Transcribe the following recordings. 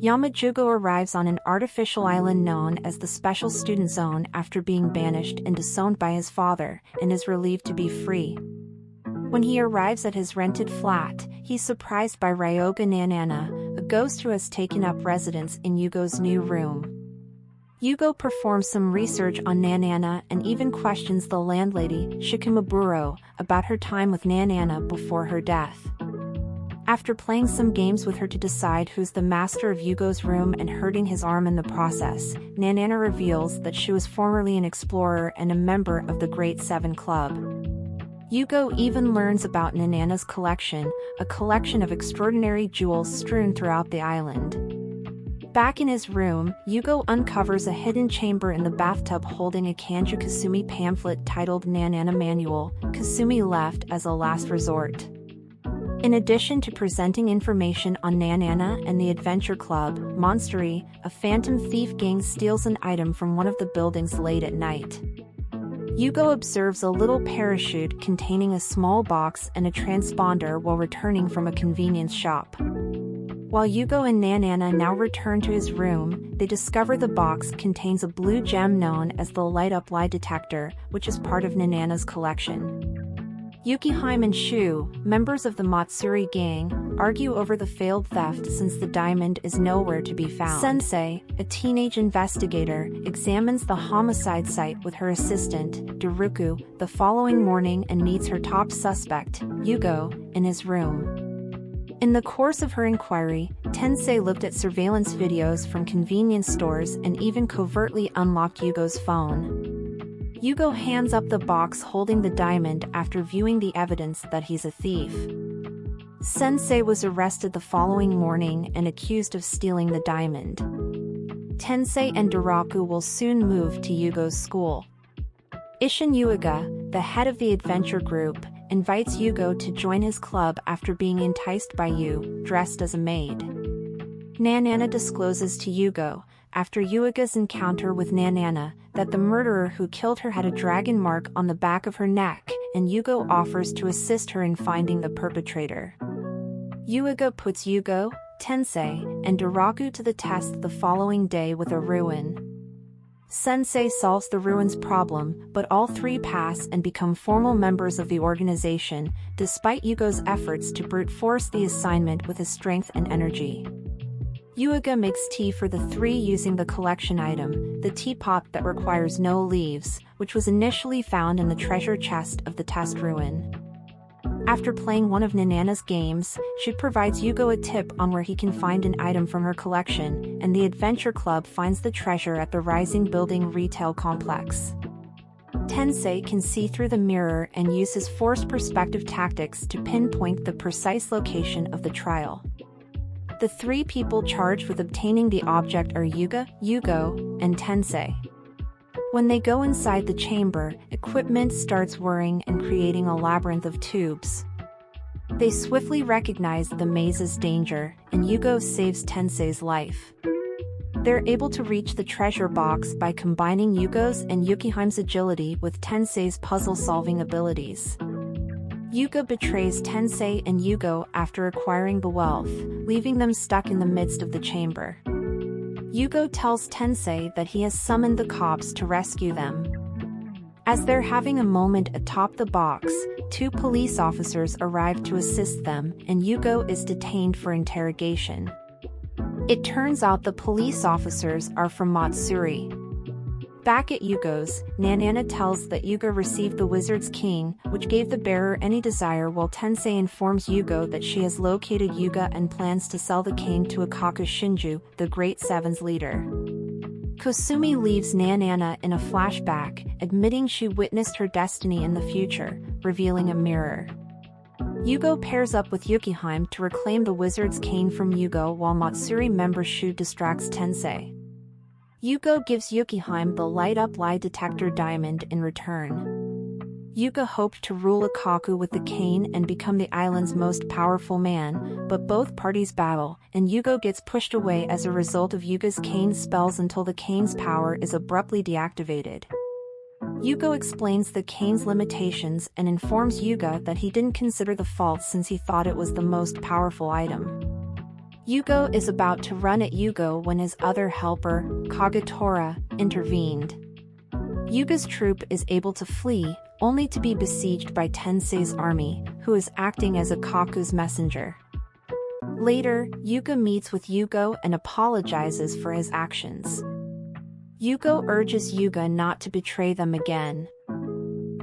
Yamajugo arrives on an artificial island known as the Special Student Zone after being banished and disowned by his father, and is relieved to be free. When he arrives at his rented flat, he's surprised by Ryoga Nanana, a ghost who has taken up residence in Yugo's new room. Yugo performs some research on Nanana and even questions the landlady, Shikimaburo, about her time with Nanana before her death. After playing some games with her to decide who's the master of Yugo's room and hurting his arm in the process, Nanana reveals that she was formerly an explorer and a member of the Great Seven Club. Yugo even learns about Nanana's collection, a collection of extraordinary jewels strewn throughout the island. Back in his room, Yugo uncovers a hidden chamber in the bathtub holding a Kanju Kasumi pamphlet titled Nanana Manual, Kasumi left as a last resort. In addition to presenting information on Nanana and the Adventure Club, Monstery, a phantom thief gang steals an item from one of the buildings late at night. Yugo observes a little parachute containing a small box and a transponder while returning from a convenience shop. While Yugo and Nanana now return to his room, they discover the box contains a blue gem known as the light-up lie detector, which is part of Nanana's collection. Yukihime and Shu, members of the Matsuri gang, argue over the failed theft since the diamond is nowhere to be found. Sensei, a teenage investigator, examines the homicide site with her assistant, Daruku, the following morning and meets her top suspect, Yugo, in his room. In the course of her inquiry, Tensei looked at surveillance videos from convenience stores and even covertly unlocked Yugo's phone. Yugo hands up the box holding the diamond after viewing the evidence that he's a thief. Sensei was arrested the following morning and accused of stealing the diamond. Tensei and Daraku will soon move to Yugo's school. Isshin Yuiga, the head of the adventure group, invites Yugo to join his club after being enticed by Yu, dressed as a maid. Nanana discloses to Yugo, after Yuiga's encounter with Nanana, that the murderer who killed her had a dragon mark on the back of her neck, and Yugo offers to assist her in finding the perpetrator. Yuiga puts Yugo, Tensei, and Daraku to the test the following day with a ruin. Sensei solves the ruin's problem, but all three pass and become formal members of the organization, despite Yugo's efforts to brute force the assignment with his strength and energy. Yuiga makes tea for the three using the collection item, the teapot that requires no leaves, which was initially found in the treasure chest of the test ruin. After playing one of Nanana's games, she provides Yugo a tip on where he can find an item from her collection, and the Adventure Club finds the treasure at the Rising Building retail complex. Tensei can see through the mirror and use his forced perspective tactics to pinpoint the precise location of the trial. The three people charged with obtaining the object are Yuga, Yugo, and Tensei. When they go inside the chamber, equipment starts whirring and creating a labyrinth of tubes. They swiftly recognize the maze's danger, and Yugo saves Tensei's life. They're able to reach the treasure box by combining Yugo's and Yukihime's agility with Tensei's puzzle-solving abilities. Yuga betrays Tensei and Yugo after acquiring the wealth, leaving them stuck in the midst of the chamber. Yugo tells Tensei that he has summoned the cops to rescue them. As they're having a moment atop the box, two police officers arrive to assist them, and Yugo is detained for interrogation. It turns out the police officers are from Matsuri. Back at Yugo's, Nanana tells that Yuga received the Wizard's King, which gave the bearer any desire, while Tensei informs Yugo that she has located Yuga and plans to sell the king to Akaku Shinju, the Great Seven's leader. Kosumi leaves Nanana in a flashback, admitting she witnessed her destiny in the future, revealing a mirror. Yugo pairs up with Yukihime to reclaim the Wizard's Cane from Yugo while Matsuri member Shu distracts Tensei. Yugo gives Yukihime the light-up lie detector diamond in return. Yuga hoped to rule Akaku with the cane and become the island's most powerful man, but both parties battle, and Yugo gets pushed away as a result of Yuga's cane spells until the cane's power is abruptly deactivated. Yugo explains the cane's limitations and informs Yuga that he didn't consider the fault since he thought it was the most powerful item. Yugo is about to run at Yugo when his other helper, Kagetora, intervened. Yuga's troop is able to flee, only to be besieged by Tensei's army, who is acting as a Kaku's messenger. Later, Yuga meets with Yugo and apologizes for his actions. Yugo urges Yuga not to betray them again.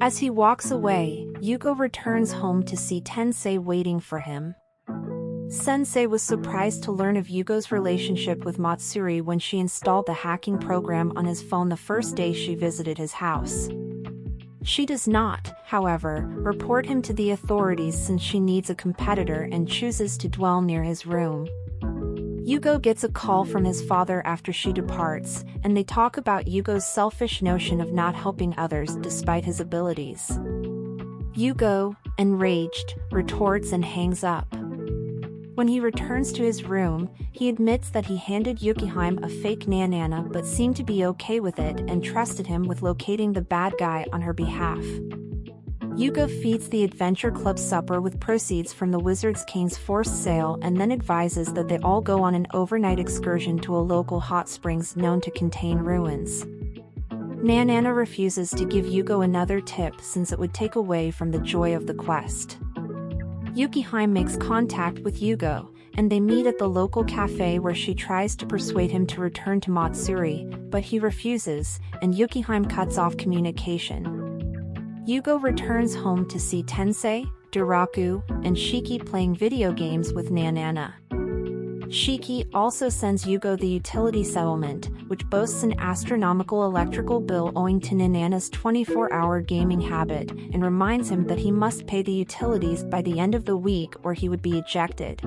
As he walks away, Yugo returns home to see Tensei waiting for him. Sensei was surprised to learn of Yugo's relationship with Matsuri when she installed the hacking program on his phone the first day she visited his house. She does not, however, report him to the authorities since she needs a competitor and chooses to dwell near his room. Yugo gets a call from his father after she departs, and they talk about Yugo's selfish notion of not helping others despite his abilities. Yugo, enraged, retorts and hangs up. When he returns to his room, he admits that he handed Yukiheim a fake Nanana but seemed to be okay with it and trusted him with locating the bad guy on her behalf. Yugo feeds the Adventure Club supper with proceeds from the Wizard's Cane's forced sale and then advises that they all go on an overnight excursion to a local hot springs known to contain ruins. Nanana refuses to give Yugo another tip since it would take away from the joy of the quest. Yukiheim makes contact with Yugo, and they meet at the local cafe where she tries to persuade him to return to Matsuri, but he refuses, and Yukiheim cuts off communication. Yugo returns home to see Tensei, Duraku, and Shiki playing video games with Nanana. Shiki also sends Yugo the utility settlement, which boasts an astronomical electrical bill owing to Nanana's 24-hour gaming habit, and reminds him that he must pay the utilities by the end of the week or he would be ejected.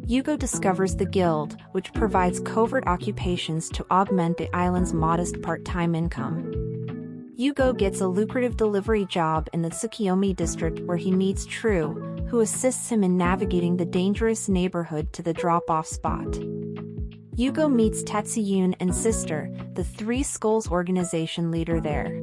Yugo discovers the guild, which provides covert occupations to augment the island's modest part-time income. Yugo gets a lucrative delivery job in the Tsukiyomi district where he meets True, who assists him in navigating the dangerous neighborhood to the drop-off spot. Yugo meets Tetsuyun and Sister, the Three Skulls organization leader there.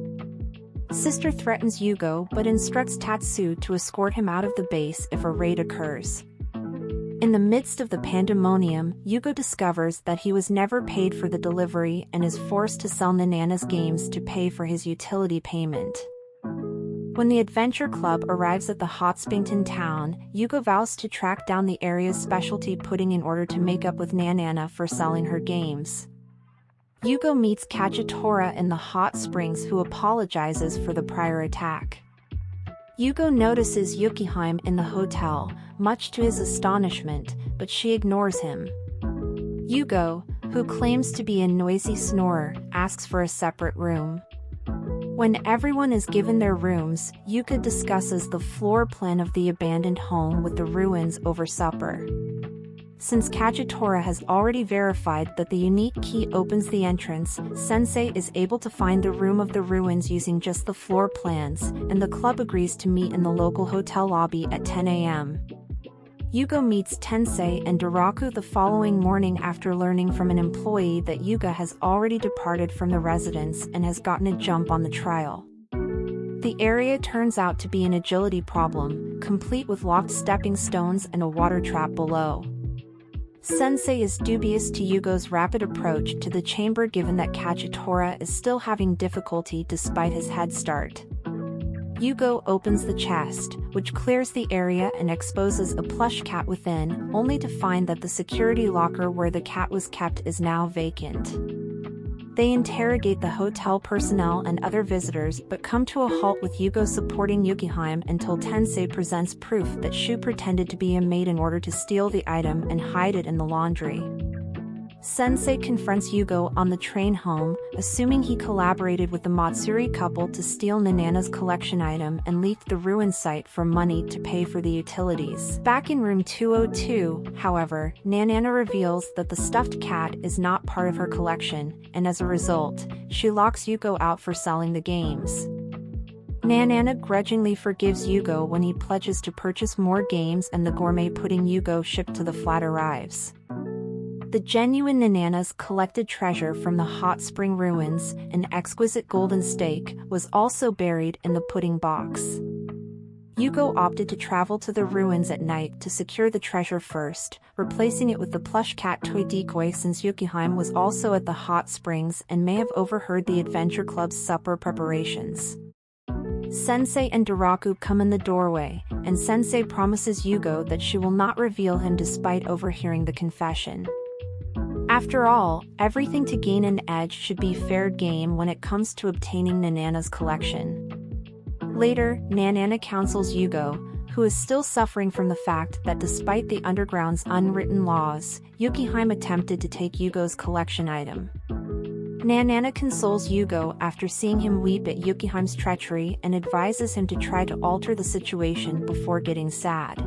Sister threatens Yugo but instructs Tatsu to escort him out of the base if a raid occurs. In the midst of the pandemonium, Yugo discovers that he was never paid for the delivery and is forced to sell Nanana's games to pay for his utility payment. When the Adventure Club arrives at the Hot Springton town, Yugo vows to track down the area's specialty pudding in order to make up with Nanana for selling her games. Yugo meets Kagetora in the hot springs, who apologizes for the prior attack. Yugo notices Yukiheim in the hotel, much to his astonishment, but she ignores him. Yugo, who claims to be a noisy snorer, asks for a separate room. When everyone is given their rooms, Yuka discusses the floor plan of the abandoned home with the ruins over supper. Since Kagetora has already verified that the unique key opens the entrance, Sensei is able to find the room of the ruins using just the floor plans, and the club agrees to meet in the local hotel lobby at 10 a.m. Yugo meets Tensei and Duraku the following morning after learning from an employee that Yuga has already departed from the residence and has gotten a jump on the trial. The area turns out to be an agility problem, complete with locked stepping stones and a water trap below. Sensei is dubious to Yugo's rapid approach to the chamber given that Kagetora is still having difficulty despite his head start. Yugo opens the chest, which clears the area and exposes a plush cat within, only to find that the security locker where the cat was kept is now vacant. They interrogate the hotel personnel and other visitors but come to a halt with Yugo supporting Yukiheim until Tensei presents proof that Shu pretended to be a maid in order to steal the item and hide it in the laundry. Sensei confronts Yugo on the train home, assuming he collaborated with the Matsuri couple to steal Nanana's collection item and leaked the ruin site for money to pay for the utilities. Back in room 202, however, Nanana reveals that the stuffed cat is not part of her collection, and as a result, she locks Yugo out for selling the games. Nanana grudgingly forgives Yugo when he pledges to purchase more games and the gourmet pudding Yugo shipped to the flat arrives. The genuine Nanana's collected treasure from the hot spring ruins, an exquisite golden steak, was also buried in the pudding box. Yugo opted to travel to the ruins at night to secure the treasure first, replacing it with the plush cat toy decoy since Yukihime was also at the hot springs and may have overheard the Adventure Club's supper preparations. Sensei and Daraku come in the doorway, and Sensei promises Yugo that she will not reveal him despite overhearing the confession. After all, everything to gain an edge should be fair game when it comes to obtaining Nanana's collection. Later, Nanana counsels Yugo, who is still suffering from the fact that despite the underground's unwritten laws, Yukihime attempted to take Yugo's collection item. Nanana consoles Yugo after seeing him weep at Yukihime's treachery and advises him to try to alter the situation before getting sad.